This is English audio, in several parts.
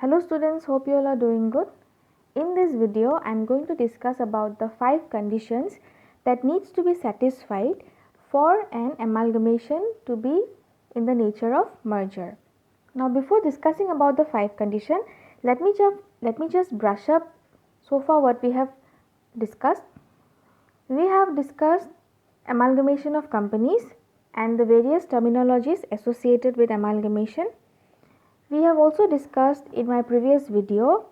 Hello students, hope you all are doing good. In this video, I am going to discuss about the 5 conditions that needs to be satisfied for an amalgamation to be in the nature of merger. Now before discussing about the 5 conditions, let me just brush up so far what we have discussed. We have discussed amalgamation of companies and the various terminologies associated with amalgamation. We have also discussed in my previous video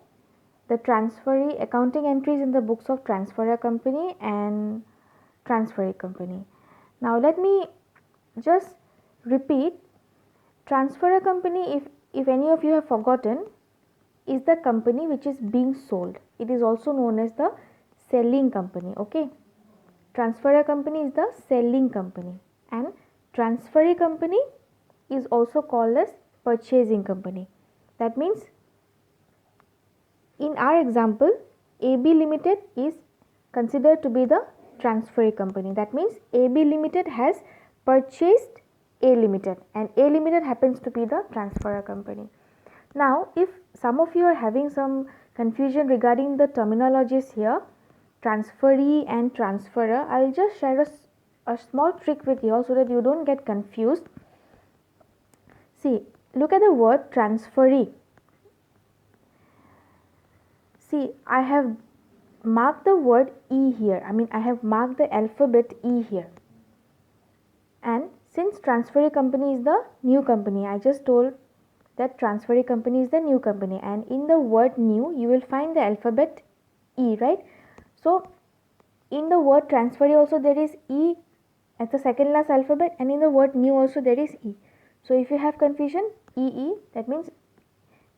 the transferee accounting entries in the books of transferor company and transferee company. Now let me just repeat. Transferor company, if any of you have forgotten, is the company which is being sold. It is also known as the selling company. Okay, transferor company is the selling company and transferee company is also called as purchasing company. That means in our example, AB Limited is considered to be the transferee company. That means AB Limited has purchased A Limited and A Limited happens to be the transferor company. Now, if some of you are having some confusion regarding the terminologies here, transferee and transferor, I will just share a small trick with you all so that you don't get confused. See, look at the word transferee. See, I have marked the word E here. I have marked the alphabet E here. And since transferee company is the new company, I just told that transferee company is the new company. And in the word new, you will find the alphabet E, right? So, in the word transferee also there is E at the second last alphabet, and in the word new also there is E. So, if you have confusion, EE, that means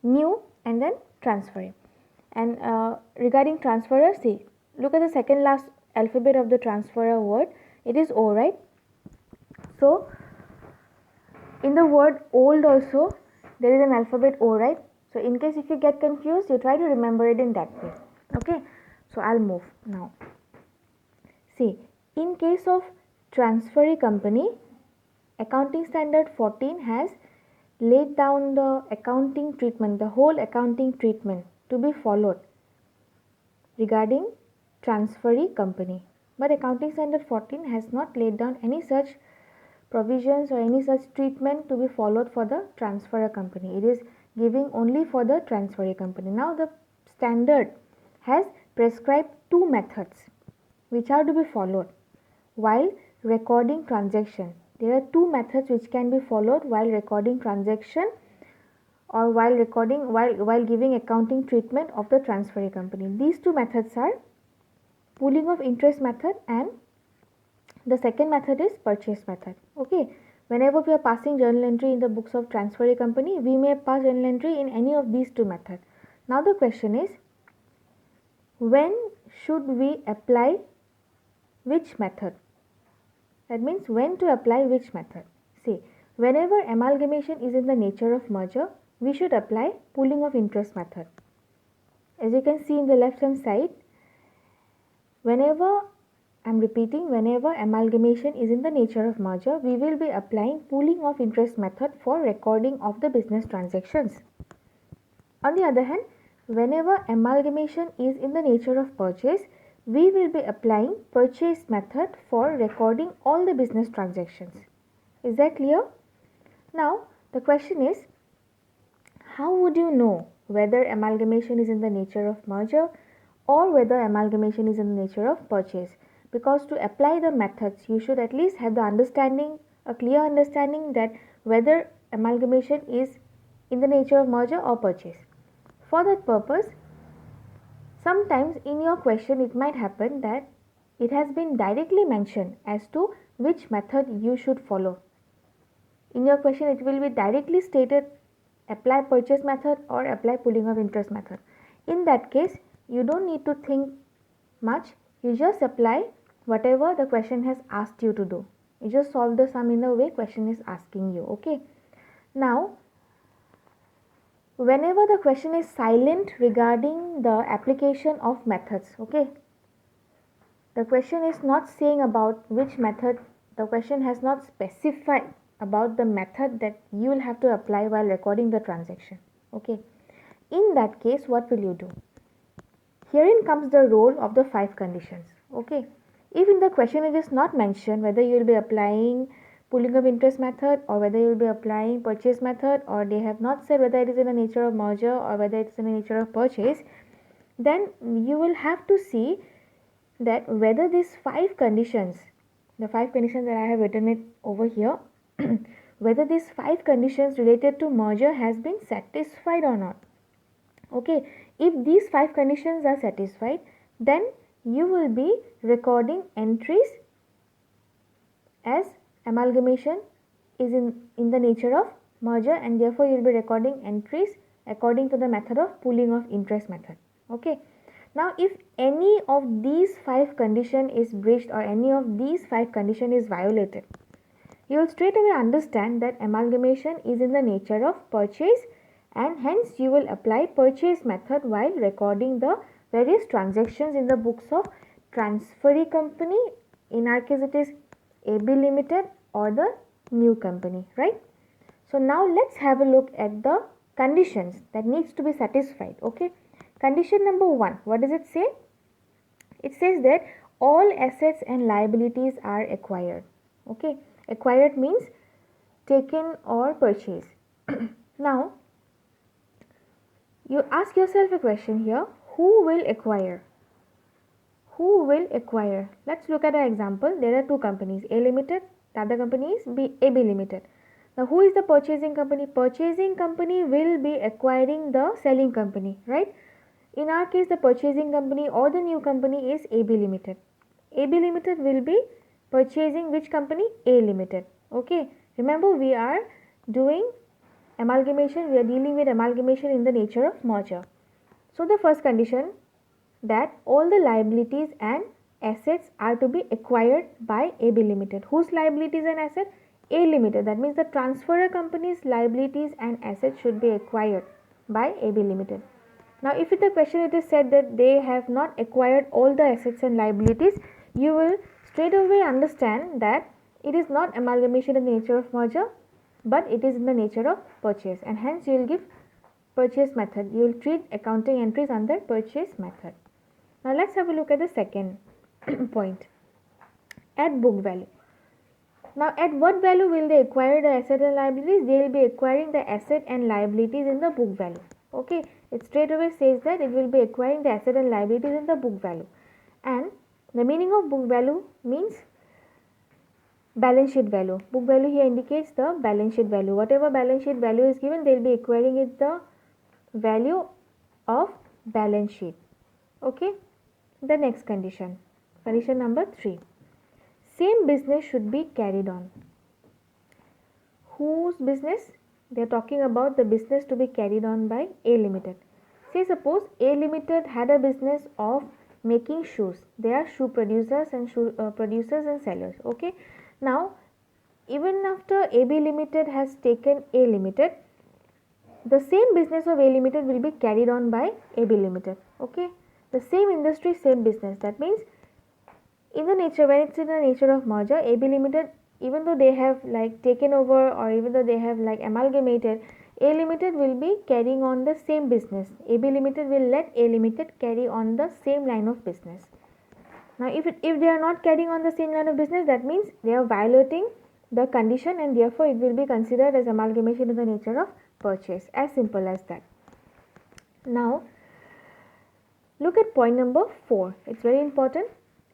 new and then transferee. And regarding transferor, see, look at the second last alphabet of the transferor word. It is O, right? So, in the word old also, there is an alphabet O, right? So, in case if you get confused, you try to remember it in that way. Okay. So, I'll move now. See, in case of transferee company, Accounting Standard 14 has laid down the accounting treatment, the whole accounting treatment to be followed regarding transferee company. But Accounting Standard 14 has not laid down any such provisions or any such treatment to be followed for the transferor company. It is giving only for the transferee company. Now the standard has prescribed two methods which are to be followed while recording transaction. There are two methods which can be followed while recording transaction or while giving accounting treatment of the transferee company. These two methods are pooling of interest method and the second method is purchase method. Okay, whenever we are passing journal entry in the books of transferee company, we may pass journal entry in any of these two methods. Now the question is, when should we apply which method? That means when to apply which method. See, whenever amalgamation is in the nature of merger, we should apply pooling of interest method. As you can see in the left hand side, whenever amalgamation is in the nature of merger, we will be applying pooling of interest method for recording of the business transactions. On the other hand, whenever amalgamation is in the nature of purchase, we will be applying purchase method for recording all the business transactions. Is that clear? Now, the question is, how would you know whether amalgamation is in the nature of merger or whether amalgamation is in the nature of purchase? Because to apply the methods, you should at least have the understanding, a clear understanding that whether amalgamation is in the nature of merger or purchase. For that purpose, sometimes in your question it might happen that it has been directly mentioned as to which method you should follow. In your question it will be directly stated apply purchase method or apply pooling of interest method. In that case, you don't need to think much. You just apply whatever the question has asked you to do. You just solve the sum in the way question is asking you. Okay. Now, whenever the question is silent regarding the application of methods, okay, the question is not saying about which method, the question has not specified about the method that you will have to apply while recording the transaction. Okay. in that case, what will you do? Herein comes the role of the 5 conditions. Okay, if in the question it is not mentioned whether you will be applying pooling of interest method or whether you will be applying purchase method, or they have not said whether it is in the nature of merger or whether it is in the nature of purchase, then you will have to see that whether these 5 conditions, the 5 conditions that I have written it over here, whether these 5 conditions related to merger has been satisfied or not. Okay, if these 5 conditions are satisfied, then you will be recording entries as amalgamation is in the nature of merger, and therefore you will be recording entries according to the method of pooling of interest method. Okay. Now, if any of these 5 condition is breached or any of these 5 condition is violated, you will straight away understand that amalgamation is in the nature of purchase, and hence you will apply purchase method while recording the various transactions in the books of transferee company. In our case it is AB Limited or the new company, right? So now let's have a look at the conditions that needs to be satisfied. Okay, condition number 1, what does it say? It says that all assets and liabilities are acquired. Okay, acquired means taken or purchased. Now you ask yourself a question here, who will acquire? Who will acquire? Let's look at an example. There are 2 companies, A Limited, the other company is AB Limited. Now who is the purchasing company? Purchasing company will be acquiring the selling company, right? In our case, the purchasing company or the new company is AB Limited. AB Limited will be purchasing which company? A Limited. Okay, remember we are doing amalgamation, we are dealing with amalgamation in the nature of merger. So the first condition, that all the liabilities and assets are to be acquired by AB Limited. Whose liabilities and assets? A Limited. That means the transferor company's liabilities and assets should be acquired by AB Limited. Now if in the question it is said that they have not acquired all the assets and liabilities, you will straight away understand that it is not amalgamation in the nature of merger, but it is in the nature of purchase, and hence you will give purchase method. You will treat accounting entries under purchase method. Now let's have a look at the second point, at book value. Now at what value will they acquire the asset and liabilities? They will be acquiring the asset and liabilities in the book value. Okay, it straight away says that it will be acquiring the asset and liabilities in the book value, and the meaning of book value means balance sheet value. Book value here indicates the balance sheet value. Whatever balance sheet value is given, they will be acquiring it the value of balance sheet. Okay, the next condition, condition number 3, same business should be carried on. Whose business? They are talking about the business to be carried on by A Limited. Say suppose A Limited had a business of making shoes. They are shoe producers and producers and sellers. Okay. Now even after AB Limited has taken A Limited, the same business of A Limited will be carried on by AB Limited. Okay. The same industry, same business. That means in the nature, when it's in the nature of merger, AB Limited, even though they have like taken over or even though they have like amalgamated, A Limited will be carrying on the same business. AB Limited will let A Limited carry on the same line of business. Now if they are not carrying on the same line of business, that means they are violating the condition, and therefore it will be considered as amalgamation in the nature of purchase. As simple as that. Now look at point number 4. It's very important.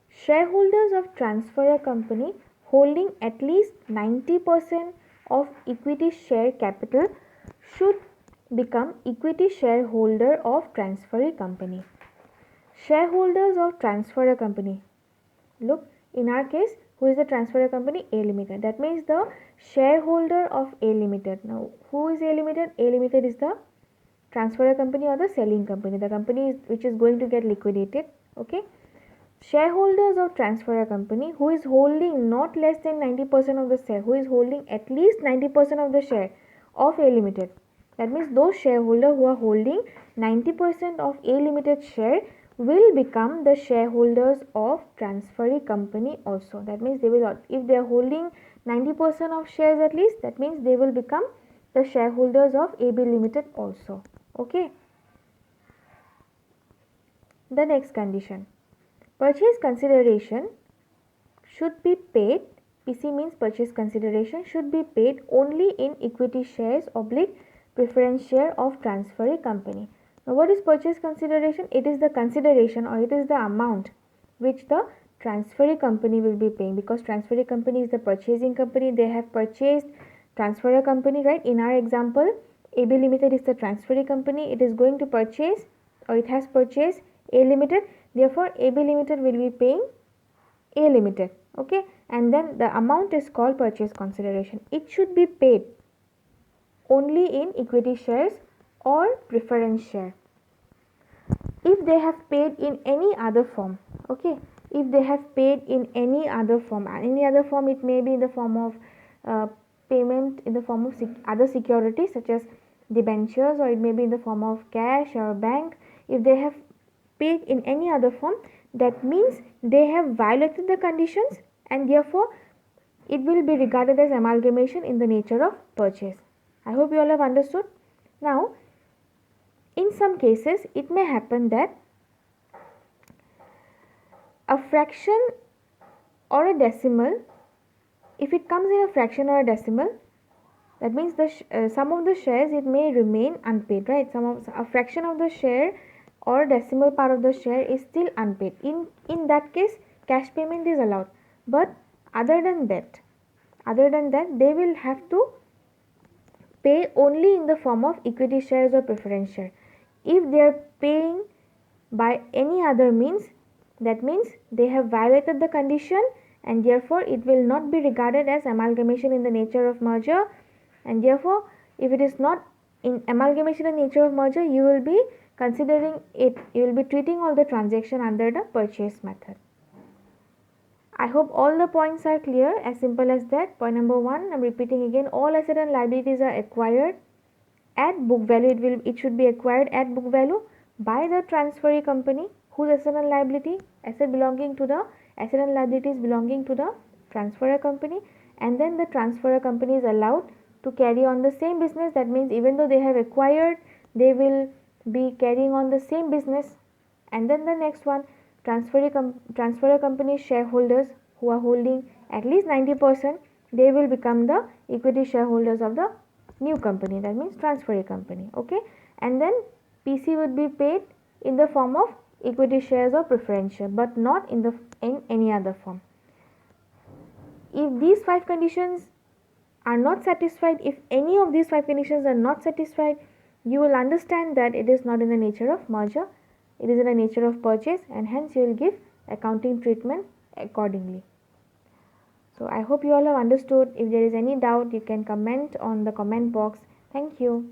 Shareholders of transferor company holding at least 90% of equity share capital should become equity shareholder of transferee company. Shareholders of transferor company. Look, in our case, who is the transferor company? A Limited. That means the shareholder of A Limited. Now, who is A Limited? A Limited is the transferor company or the selling company, the company which is going to get liquidated. Okay. Shareholders of transferor company who is holding not less than 90% of the share, who is holding at least 90% of the share of A Limited. That means those shareholders who are holding 90% of A Limited share will become the shareholders of transferee company also. That means they will, if they are holding 90% of shares at least, that means they will become the shareholders of AB Limited also. Okay. The next condition, purchase consideration should be paid, PC means purchase consideration, should be paid only in equity shares oblique preference share of transferee company. Now what is purchase consideration? It is the consideration, or it is the amount which the transferee company will be paying, because transferee company is the purchasing company. They have purchased transferor company, right? In our example, AB Limited is the transferee company. It is going to purchase, or it has purchased A Limited. Therefore, AB Limited will be paying A Limited, okay, and then the amount is called purchase consideration. It should be paid only in equity shares or preference share. If they have paid in any other form, okay, if they have paid in any other form, it may be in the form of payment in the form of other securities such as debentures, or it may be in the form of cash or bank. If they have paid in any other form, that means they have violated the conditions, and therefore it will be regarded as amalgamation in the nature of purchase. I hope you all have understood. Now, in some cases, it may happen that a fraction or a decimal, if it comes in a fraction or a decimal, that means the some of the shares, it may remain unpaid, right? A fraction of the share or decimal part of the share is still unpaid. In that case, cash payment is allowed. But other than that, they will have to pay only in the form of equity shares or preference share. If they are paying by any other means, that means they have violated the condition, and therefore it will not be regarded as amalgamation in the nature of merger, and therefore if it is not in amalgamation in nature of merger, you will be considering it, you will be treating all the transaction under the purchase method. I hope all the points are clear, as simple as that. Point number 1, I am repeating again, all assets and liabilities are acquired at book value. It should be acquired at book value by the transferee company, whose asset and liability, asset belonging to the asset and liabilities belonging to the transferor company, and then the transferor company is allowed to carry on the same business. That means even though they have acquired, they will be carrying on the same business. And then the next one, transferor company shareholders who are holding at least 90%, they will become the equity shareholders of the new company, that means transferee company, okay. And then PC would be paid in the form of equity shares or preference share, but not in any other form. If these 5 conditions are not satisfied, if any of these 5 conditions are not satisfied, you will understand that it is not in the nature of merger, it is in the nature of purchase, and hence you will give accounting treatment accordingly. So I hope you all have understood. If there is any doubt, you can comment on the comment box. Thank you.